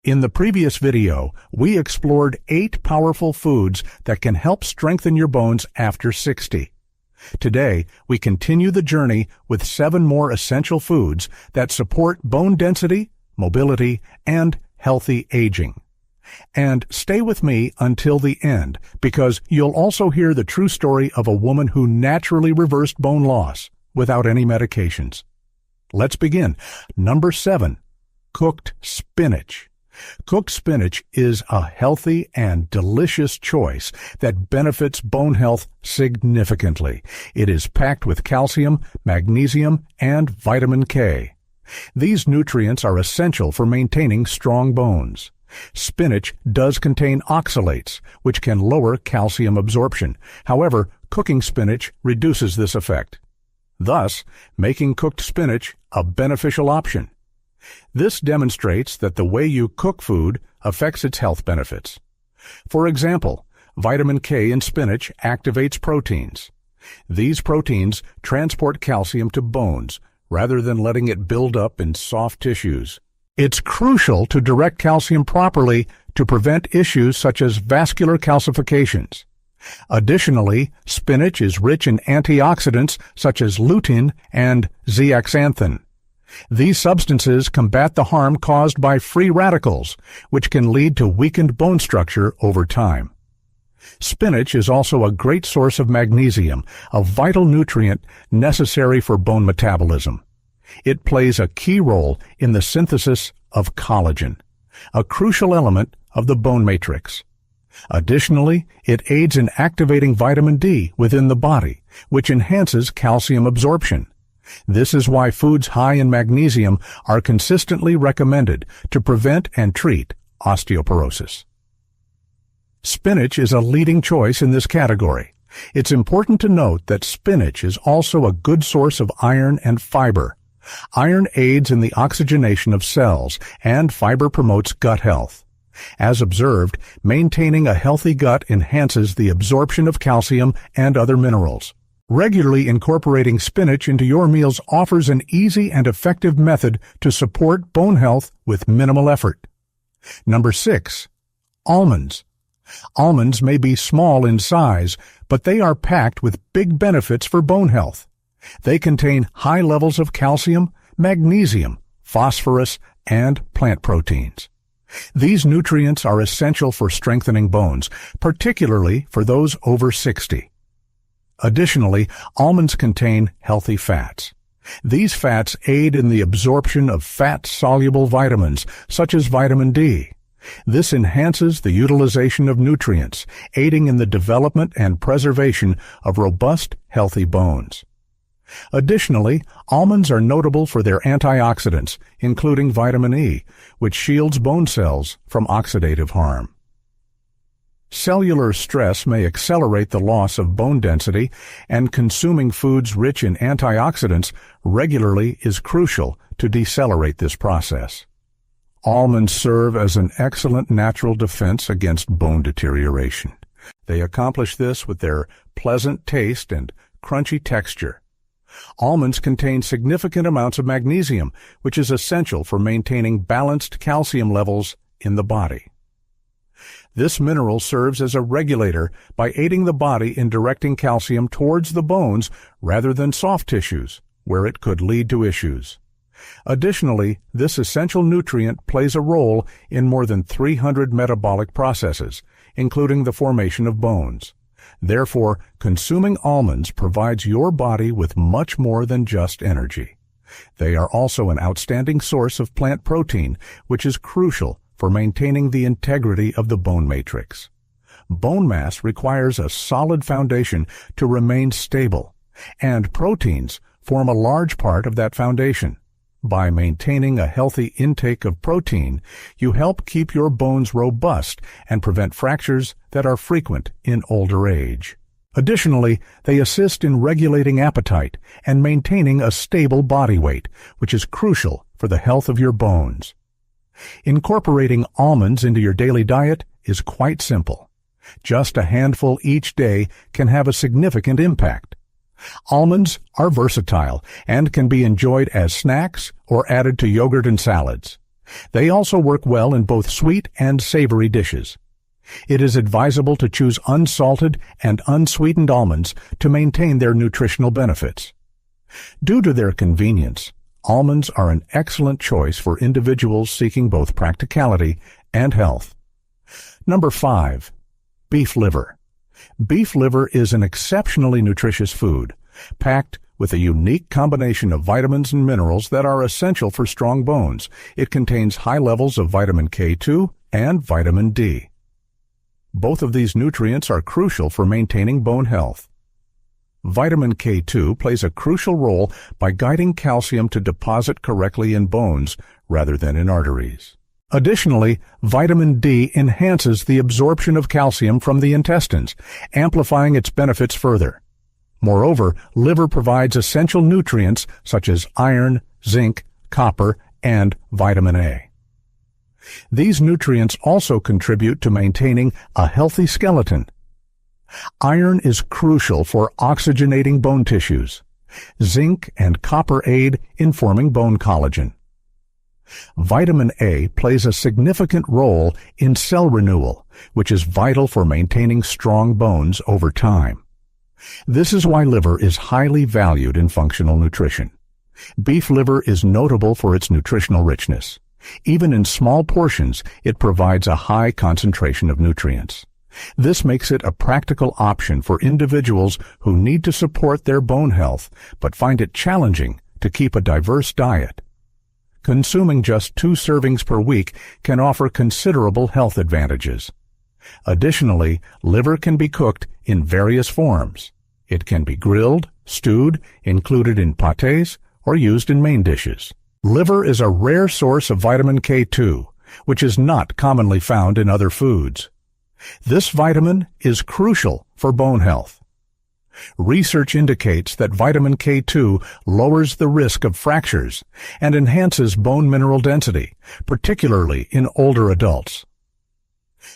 In the previous video, we explored 8 powerful foods that can help strengthen your bones after 60. Today, we continue the journey with 7 more essential foods that support bone density, mobility, and healthy aging. And stay with me until the end, because you'll also hear the true story of a woman who naturally reversed bone loss without any medications. Let's begin. Number 7, cooked spinach. Cooked spinach is a healthy and delicious choice that benefits bone health significantly. It is packed with calcium, magnesium, and vitamin K. These nutrients are essential for maintaining strong bones. Spinach does contain oxalates, which can lower calcium absorption. However, cooking spinach reduces this effect, thus making cooked spinach a beneficial option. This demonstrates that the way you cook food affects its health benefits. For example, vitamin K in spinach activates proteins. These proteins transport calcium to bones rather than letting it build up in soft tissues. It's crucial to direct calcium properly to prevent issues such as vascular calcifications. Additionally, spinach is rich in antioxidants such as lutein and zeaxanthin. These substances combat the harm caused by free radicals, which can lead to weakened bone structure over time. Spinach is also a great source of magnesium, a vital nutrient necessary for bone metabolism. It plays a key role in the synthesis of collagen, a crucial element of the bone matrix. Additionally, it aids in activating vitamin D within the body, which enhances calcium absorption. This is why foods high in magnesium are consistently recommended to prevent and treat osteoporosis. Spinach is a leading choice in this category. It's important to note that spinach is also a good source of iron and fiber. Iron aids in the oxygenation of cells, and fiber promotes gut health. As observed, maintaining a healthy gut enhances the absorption of calcium and other minerals. Regularly incorporating spinach into your meals offers an easy and effective method to support bone health with minimal effort. Number 6, almonds. Almonds may be small in size, but they are packed with big benefits for bone health. They contain high levels of calcium, magnesium, phosphorus, and plant proteins. These nutrients are essential for strengthening bones, particularly for those over 60. Additionally, almonds contain healthy fats. These fats aid in the absorption of fat-soluble vitamins, such as vitamin D. This enhances the utilization of nutrients, aiding in the development and preservation of robust, healthy bones. Additionally, almonds are notable for their antioxidants, including vitamin E, which shields bone cells from oxidative harm. Cellular stress may accelerate the loss of bone density, and consuming foods rich in antioxidants regularly is crucial to decelerate this process. Almonds serve as an excellent natural defense against bone deterioration. They accomplish this with their pleasant taste and crunchy texture. Almonds contain significant amounts of magnesium, which is essential for maintaining balanced calcium levels in the body. This mineral serves as a regulator by aiding the body in directing calcium towards the bones rather than soft tissues, where it could lead to issues. Additionally, this essential nutrient plays a role in more than 300 metabolic processes, including the formation of bones. Therefore, consuming almonds provides your body with much more than just energy. They are also an outstanding source of plant protein, which is crucial for maintaining the integrity of the bone matrix. Bone mass requires a solid foundation to remain stable, and proteins form a large part of that foundation. By maintaining a healthy intake of protein, you help keep your bones robust and prevent fractures that are frequent in older age. Additionally, they assist in regulating appetite and maintaining a stable body weight, which is crucial for the health of your bones. Incorporating almonds into your daily diet is quite simple. Just a handful each day can have a significant impact. Almonds are versatile and can be enjoyed as snacks or added to yogurt and salads. They also work well in both sweet and savory dishes. It is advisable to choose unsalted and unsweetened almonds to maintain their nutritional benefits. Due to their convenience, almonds are an excellent choice for individuals seeking both practicality and health. Number 5. Beef liver. Beef liver is an exceptionally nutritious food, packed with a unique combination of vitamins and minerals that are essential for strong bones. It contains high levels of vitamin K2 and vitamin D. Both of these nutrients are crucial for maintaining bone health. Vitamin K2 plays a crucial role by guiding calcium to deposit correctly in bones rather than in arteries. Additionally, vitamin D enhances the absorption of calcium from the intestines, amplifying its benefits further. Moreover, liver provides essential nutrients such as iron, zinc, copper, and vitamin A. These nutrients also contribute to maintaining a healthy skeleton. Iron is crucial for oxygenating bone tissues. Zinc and copper aid in forming bone collagen. Vitamin A plays a significant role in cell renewal, which is vital for maintaining strong bones over time. This is why liver is highly valued in functional nutrition. Beef liver is notable for its nutritional richness. Even in small portions, it provides a high concentration of nutrients. This makes it a practical option for individuals who need to support their bone health but find it challenging to keep a diverse diet. Consuming just 2 servings per week can offer considerable health advantages. Additionally, liver can be cooked in various forms. It can be grilled, stewed, included in pâtés, or used in main dishes. Liver is a rare source of vitamin K2, which is not commonly found in other foods. This vitamin is crucial for bone health. Research indicates that vitamin K2 lowers the risk of fractures and enhances bone mineral density, particularly in older adults.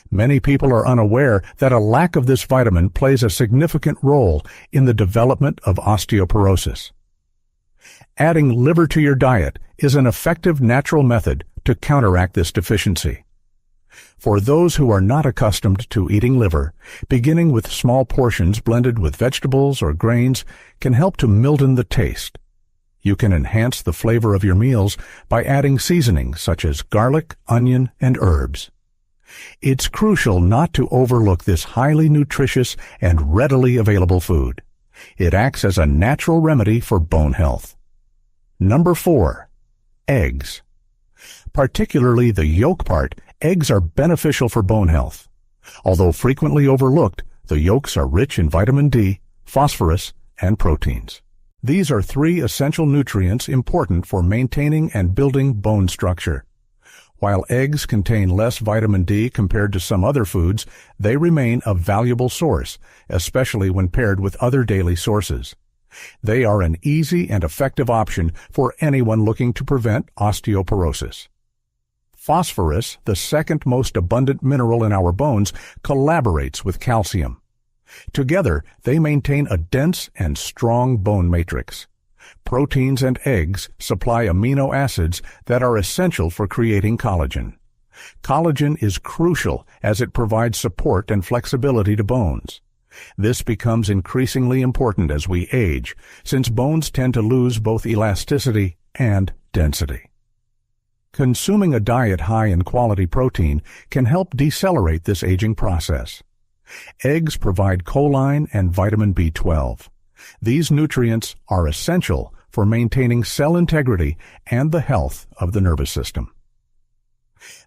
Many people are unaware that a lack of this vitamin plays a significant role in the development of osteoporosis. Adding liver to your diet is an effective natural method to counteract this deficiency. For those who are not accustomed to eating liver, beginning with small portions blended with vegetables or grains can help to milden the taste. You can enhance the flavor of your meals by adding seasonings such as garlic, onion, and herbs. It's crucial not to overlook this highly nutritious and readily available food. It acts as a natural remedy for bone health. Number 4. Eggs. Particularly the yolk part, eggs are beneficial for bone health. Although frequently overlooked, the yolks are rich in vitamin D, phosphorus, and proteins. These are 3 essential nutrients important for maintaining and building bone structure. While eggs contain less vitamin D compared to some other foods, they remain a valuable source, especially when paired with other daily sources. They are an easy and effective option for anyone looking to prevent osteoporosis. Phosphorus, the second most abundant mineral in our bones, collaborates with calcium. Together, they maintain a dense and strong bone matrix. Proteins and eggs supply amino acids that are essential for creating collagen. Collagen is crucial as it provides support and flexibility to bones. This becomes increasingly important as we age, since bones tend to lose both elasticity and density. Consuming a diet high in quality protein can help decelerate this aging process. Eggs provide choline and vitamin B12. These nutrients are essential for maintaining cell integrity and the health of the nervous system.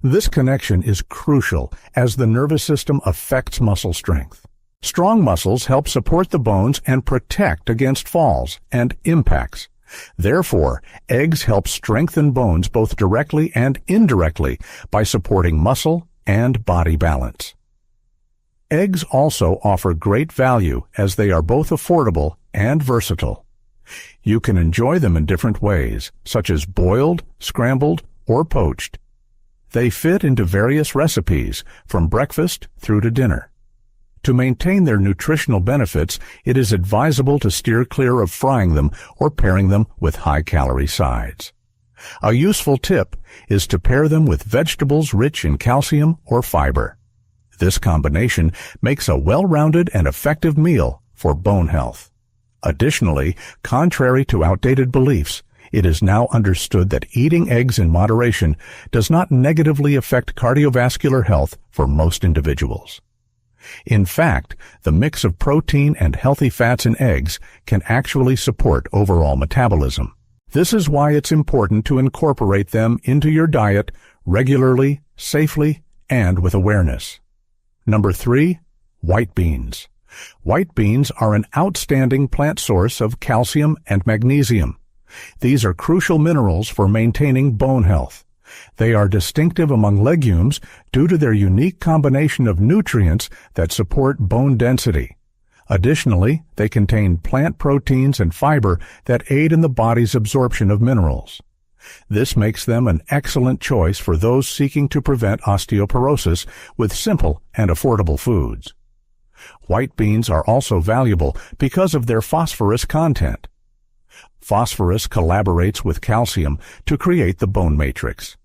This connection is crucial as the nervous system affects muscle strength. Strong muscles help support the bones and protect against falls and impacts. Therefore, eggs help strengthen bones both directly and indirectly by supporting muscle and body balance. Eggs also offer great value as they are both affordable and versatile. You can enjoy them in different ways, such as boiled, scrambled, or poached. They fit into various recipes, from breakfast through to dinner. To maintain their nutritional benefits, it is advisable to steer clear of frying them or pairing them with high-calorie sides. A useful tip is to pair them with vegetables rich in calcium or fiber. This combination makes a well-rounded and effective meal for bone health. Additionally, contrary to outdated beliefs, it is now understood that eating eggs in moderation does not negatively affect cardiovascular health for most individuals. In fact, the mix of protein and healthy fats in eggs can actually support overall metabolism. This is why it's important to incorporate them into your diet regularly, safely, and with awareness. Number 3, white beans. White beans are an outstanding plant source of calcium and magnesium. These are crucial minerals for maintaining bone health. They are distinctive among legumes due to their unique combination of nutrients that support bone density. Additionally, they contain plant proteins and fiber that aid in the body's absorption of minerals. This makes them an excellent choice for those seeking to prevent osteoporosis with simple and affordable foods. White beans are also valuable because of their phosphorus content. Phosphorus collaborates with calcium to create the bone matrix.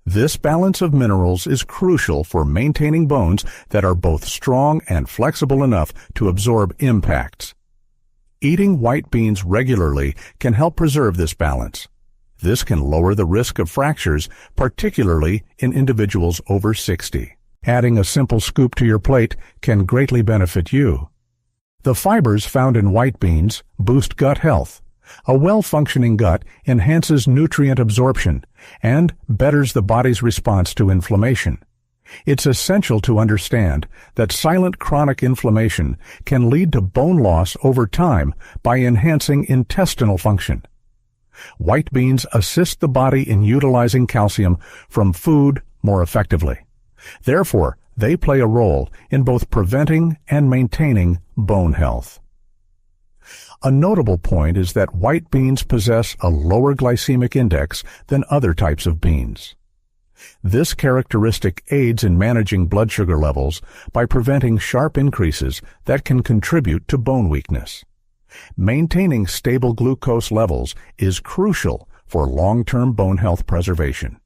This balance of minerals is crucial for maintaining bones that are both strong and flexible enough to absorb impacts. Eating white beans regularly can help preserve this balance. This can lower the risk of fractures, particularly in individuals over 60. Adding a simple scoop to your plate can greatly benefit you. The fibers found in white beans boost gut health. A well-functioning gut enhances nutrient absorption and betters the body's response to inflammation. It's essential to understand that silent chronic inflammation can lead to bone loss over time by enhancing intestinal function. White beans assist the body in utilizing calcium from food more effectively. Therefore, they play a role in both preventing and maintaining bone health. A notable point is that white beans possess a lower glycemic index than other types of beans. This characteristic aids in managing blood sugar levels by preventing sharp increases that can contribute to bone weakness. Maintaining stable glucose levels is crucial for long-term bone health preservation.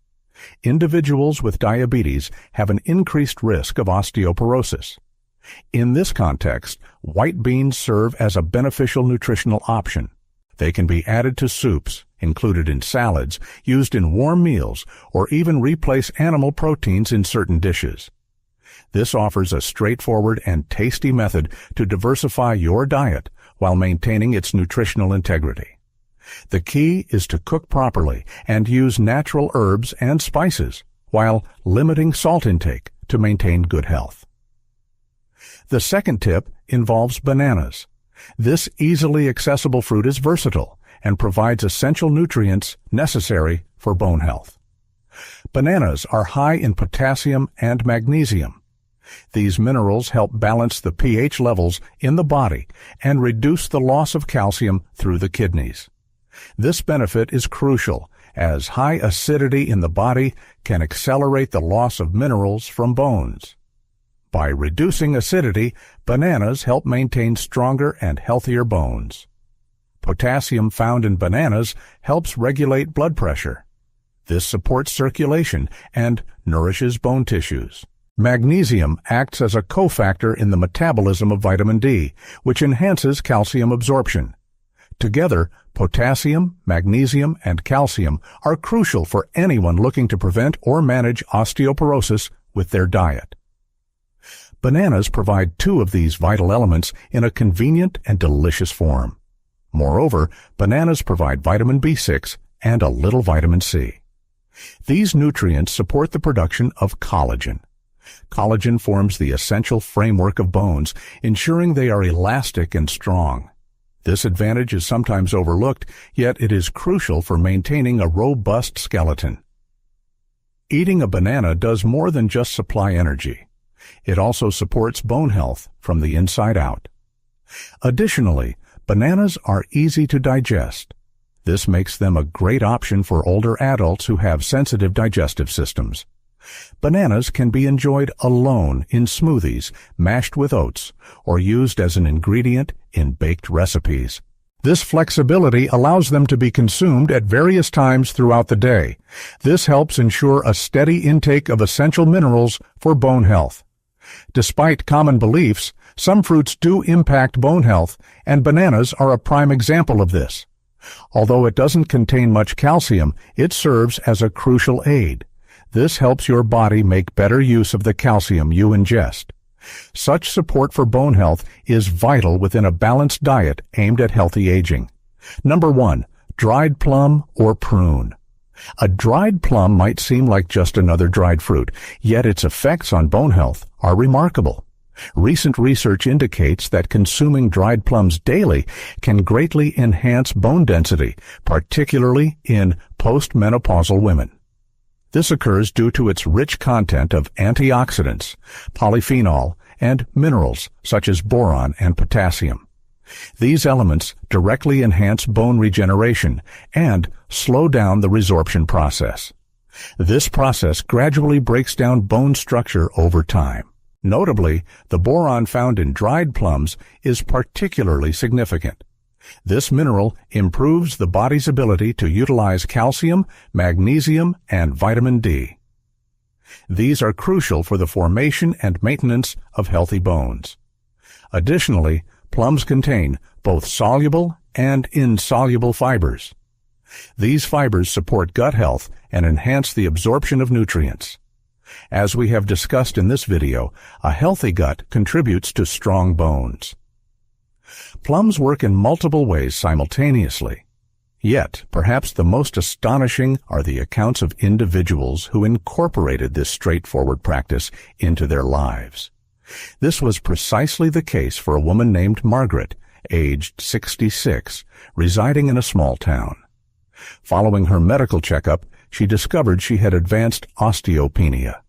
Individuals with diabetes have an increased risk of osteoporosis. In this context, white beans serve as a beneficial nutritional option. They can be added to soups, included in salads, used in warm meals, or even replace animal proteins in certain dishes. This offers a straightforward and tasty method to diversify your diet while maintaining its nutritional integrity. The key is to cook properly and use natural herbs and spices while limiting salt intake to maintain good health. The second tip involves bananas. This easily accessible fruit is versatile and provides essential nutrients necessary for bone health. Bananas are high in potassium and magnesium. These minerals help balance the pH levels in the body and reduce the loss of calcium through the kidneys. This benefit is crucial, as high acidity in the body can accelerate the loss of minerals from bones. By reducing acidity, bananas help maintain stronger and healthier bones. Potassium found in bananas helps regulate blood pressure. This supports circulation and nourishes bone tissues. Magnesium acts as a cofactor in the metabolism of vitamin D, which enhances calcium absorption. Together, potassium, magnesium, and calcium are crucial for anyone looking to prevent or manage osteoporosis with their diet. Bananas provide two of these vital elements in a convenient and delicious form. Moreover, bananas provide vitamin B6 and a little vitamin C. These nutrients support the production of collagen. Collagen forms the essential framework of bones, ensuring they are elastic and strong. This advantage is sometimes overlooked, yet it is crucial for maintaining a robust skeleton. Eating a banana does more than just supply energy. It also supports bone health from the inside out. Additionally, bananas are easy to digest. This makes them a great option for older adults who have sensitive digestive systems. Bananas can be enjoyed alone in smoothies, mashed with oats, or used as an ingredient in baked recipes. This flexibility allows them to be consumed at various times throughout the day. This helps ensure a steady intake of essential minerals for bone health. Despite common beliefs, some fruits do impact bone health, and bananas are a prime example of this. Although it doesn't contain much calcium, it serves as a crucial aid. This helps your body make better use of the calcium you ingest. Such support for bone health is vital within a balanced diet aimed at healthy aging. Number 1. Dried plum or prune. A dried plum might seem like just another dried fruit, yet its effects on bone health are remarkable. Recent research indicates that consuming dried plums daily can greatly enhance bone density, particularly in postmenopausal women. This occurs due to its rich content of antioxidants, polyphenol, and minerals such as boron and potassium. These elements directly enhance bone regeneration and slow down the resorption process. This process gradually breaks down bone structure over time. Notably, the boron found in dried plums is particularly significant. This mineral improves the body's ability to utilize calcium, magnesium, and vitamin D. These are crucial for the formation and maintenance of healthy bones. Additionally, plums contain both soluble and insoluble fibers. These fibers support gut health and enhance the absorption of nutrients. As we have discussed in this video, a healthy gut contributes to strong bones. Plums work in multiple ways simultaneously. Yet, perhaps the most astonishing are the accounts of individuals who incorporated this straightforward practice into their lives. This was precisely the case for a woman named Margaret, aged 66, residing in a small town. Following her medical checkup, she discovered she had advanced osteopenia.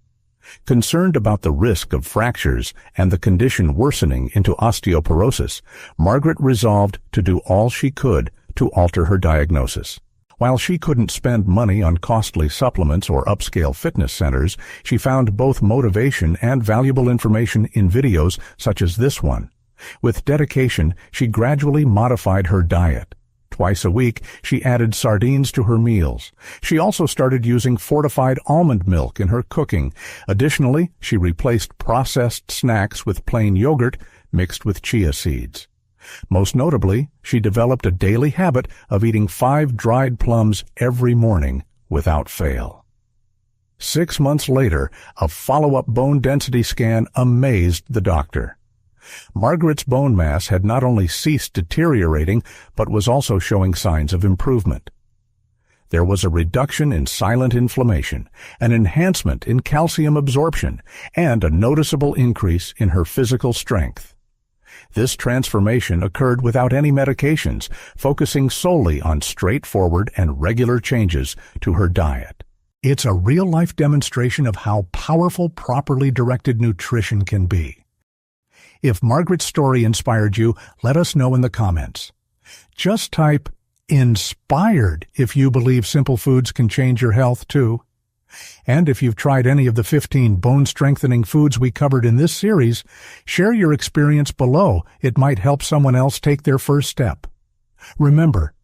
Concerned about the risk of fractures and the condition worsening into osteoporosis, Margaret resolved to do all she could to alter her diagnosis. While she couldn't spend money on costly supplements or upscale fitness centers, she found both motivation and valuable information in videos such as this one. With dedication, she gradually modified her diet. Twice a week, she added sardines to her meals. She also started using fortified almond milk in her cooking. Additionally, she replaced processed snacks with plain yogurt mixed with chia seeds. Most notably, she developed a daily habit of eating 5 dried plums every morning without fail. 6 months later, a follow-up bone density scan amazed the doctor. Margaret's bone mass had not only ceased deteriorating, but was also showing signs of improvement. There was a reduction in silent inflammation, an enhancement in calcium absorption, and a noticeable increase in her physical strength. This transformation occurred without any medications, focusing solely on straightforward and regular changes to her diet. It's a real-life demonstration of how powerful properly directed nutrition can be. If Margaret's story inspired you, let us know in the comments. Just type "inspired" if you believe simple foods can change your health too. And if you've tried any of the 15 bone-strengthening foods we covered in this series, share your experience below. It might help someone else take their first step. Remember,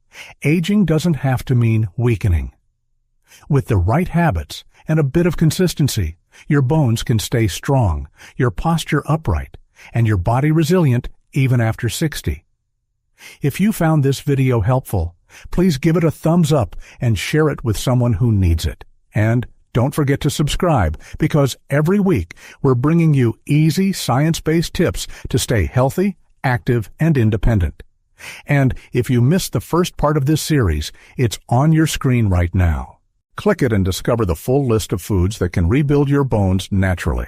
aging doesn't have to mean weakening. With the right habits and a bit of consistency, your bones can stay strong, your posture upright, and your body resilient even after 60. If you found this video helpful, please give it a thumbs up and share it with someone who needs it. And don't forget to subscribe, because every week we're bringing you easy science-based tips to stay healthy, active, and independent. And if you missed the first part of this series, it's on your screen right now. Click it and discover the full list of foods that can rebuild your bones naturally.